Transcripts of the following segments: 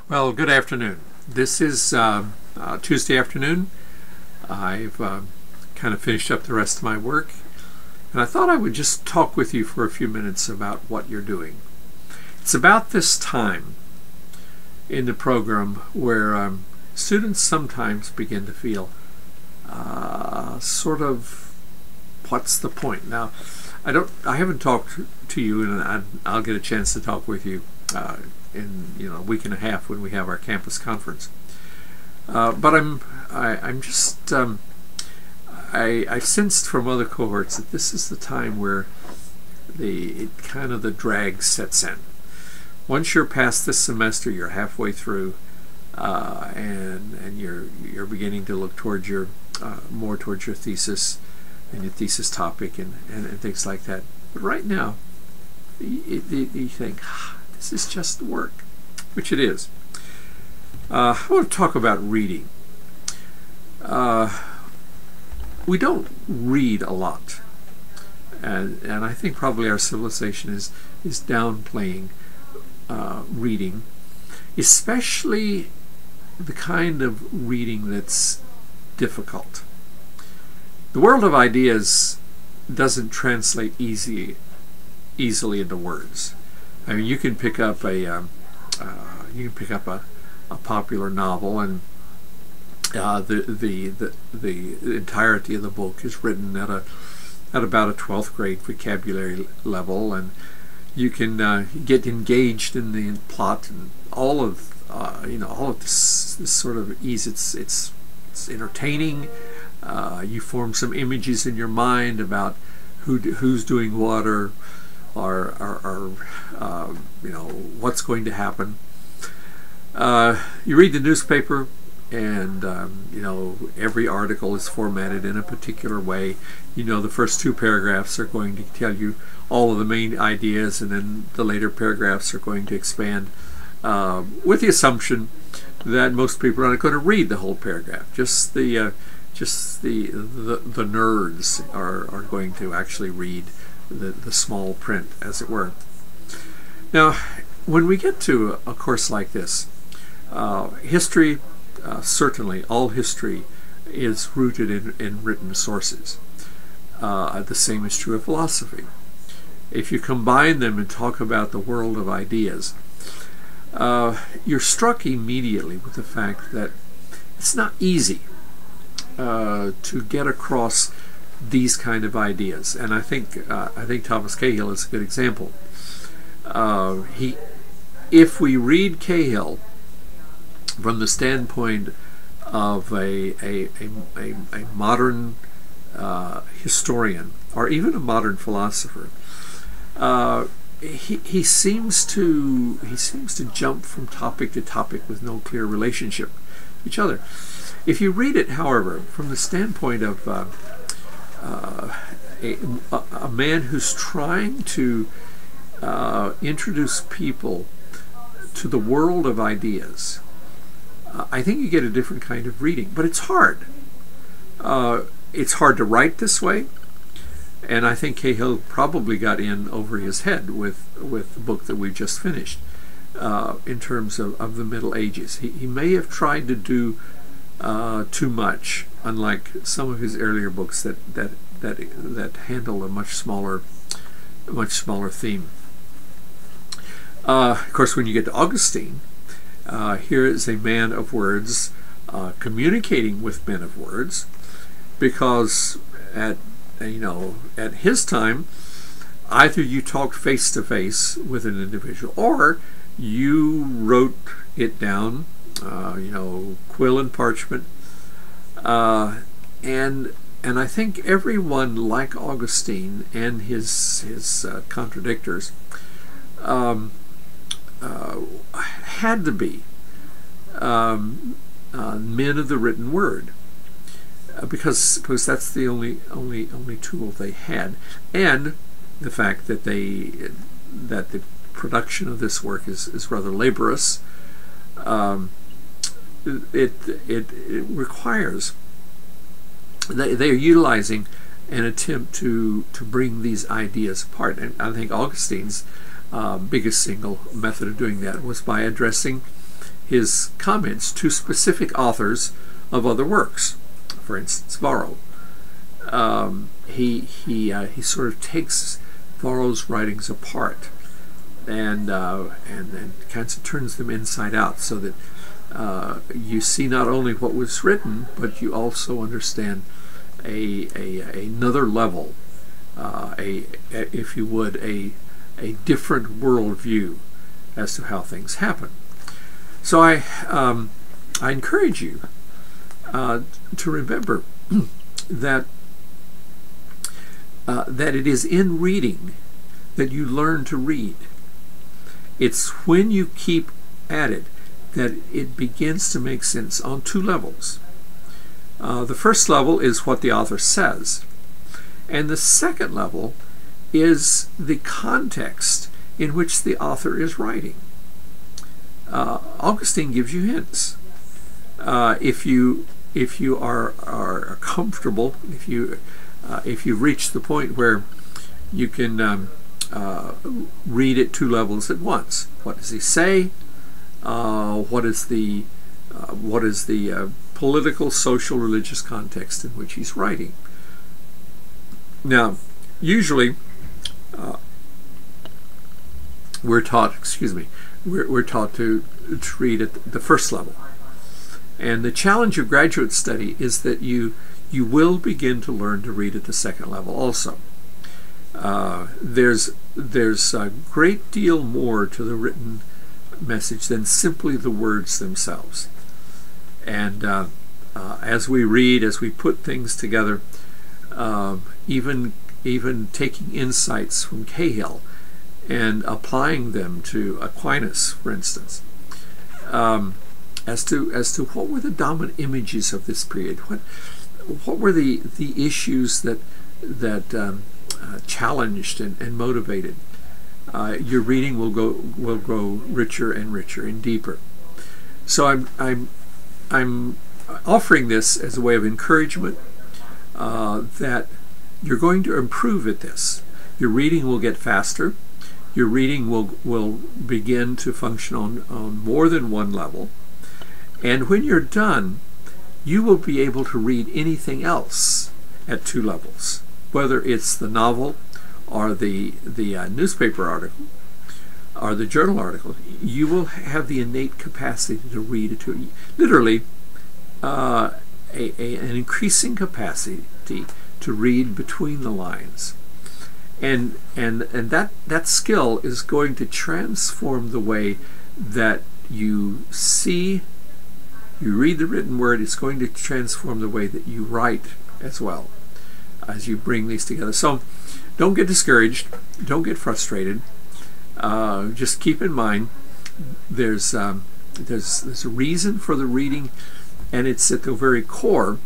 Well, good afternoon. This is Tuesday afternoon. I've kind of finished up the rest of my work, and I thought I would just talk with you for a few minutes about what you're doing. It's about this time in the program where students sometimes begin to feel sort of, what's the point? Now, I haven't talked to you, and I'll get a chance to talk with you in a week and a half when we have our campus conference. But I've sensed from other cohorts that this is the time where the drag sets in. Once you're past this semester, you're halfway through, and you're beginning to look towards your more towards your thesis and your thesis topic and things like that. But right now, you think, this is just work, which it is. I want to talk about reading. We don't read a lot, and I think probably our civilization is downplaying reading, especially the kind of reading that's difficult. The world of ideas doesn't translate easily into words. I mean, you can pick up a popular novel, and the entirety of the book is written at about a 12th grade vocabulary level, and you can get engaged in the plot and all of this sort of ease. It's entertaining. You form some images in your mind about who's doing what, or what's going to happen. You read the newspaper, and every article is formatted in a particular way. The first two paragraphs are going to tell you all of the main ideas, and then the later paragraphs are going to expand, with the assumption that most people are not going to read the whole paragraph. Just the nerds are going to actually read the small print, as it were. Now, when we get to a course like this, history, certainly all history is rooted in written sources. The same is true of philosophy. If you combine them and talk about the world of ideas, you're struck immediately with the fact that it's not easy to get across these kind of ideas. And I think Thomas Cahill is a good example. If we read Cahill from the standpoint of a modern historian, or even a modern philosopher, he seems to jump from topic to topic with no clear relationship to each other. If you read it, however, from the standpoint of a man who's trying to introduce people to the world of ideas, I think you get a different kind of reading. But it's hard. It's hard to write this way, and I think Cahill probably got in over his head with the book that we've just finished, in terms of the Middle Ages. He may have tried to do too much, unlike some of his earlier books that handle a much smaller theme. Of course, when you get to Augustine, here is a man of words communicating with men of words, because at his time, either you talked face to face with an individual, or you wrote it down, quill and parchment, and I think everyone, like Augustine and his contradictors, had to be men of the written word, because that's the only tool they had, and the fact that the production of this work is rather laborious. It requires, they are utilizing an attempt to bring these ideas apart. And I think Augustine's biggest single method of doing that was by addressing his comments to specific authors of other works. For instance, Varro. He sort of takes Varro's writings apart and kind of turns them inside out, so that you see not only what was written, but you also understand another level, if you would, a different worldview as to how things happen. So I encourage you to remember that it is in reading that you learn to read. It's when you keep at it that it begins to make sense on two levels. The first level is what the author says, and the second level is the context in which the author is writing. Augustine gives you hints. If you are comfortable, if you've reached the point where you can read at two levels at once. What does he say? What is the political, social, religious context in which he's writing? Now, usually we're taught to read at the first level. And the challenge of graduate study is that you will begin to learn to read at the second level also. There's a great deal more to the written message than simply the words themselves. And as we read, as we put things together, even taking insights from Cahill and applying them to Aquinas, for instance, as to what were the dominant images of this period, what were the issues that challenged and motivated. Your reading will grow richer and richer and deeper. So I'm offering this as a way of encouragement that you're going to improve at this. Your reading will get faster. Your reading will begin to function on more than one level. And when you're done, you will be able to read anything else at two levels, whether it's the novel or the newspaper article or the journal article. You will have the innate capacity to read it, literally an increasing capacity to read between the lines. And that skill is going to transform the way that you read the written word. It's going to transform the way that you write as well, as you bring these together. So don't get discouraged, don't get frustrated. Just keep in mind there's a reason for the reading, and it's at the very core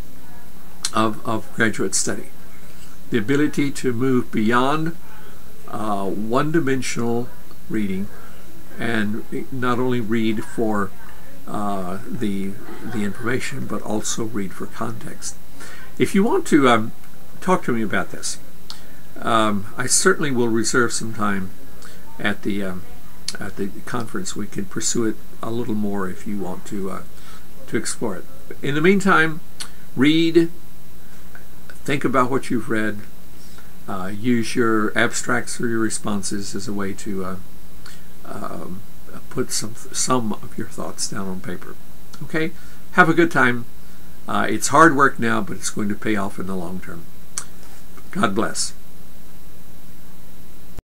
of graduate study. The ability to move beyond one-dimensional reading and not only read for the information, but also read for context. If you want to talk to me about this, I certainly will reserve some time at the conference. We can pursue it a little more if you want to explore it. In the meantime, read, think about what you've read, use your abstracts or your responses as a way to put some of your thoughts down on paper. Okay? Have a good time. It's hard work now, but it's going to pay off in the long term. God bless.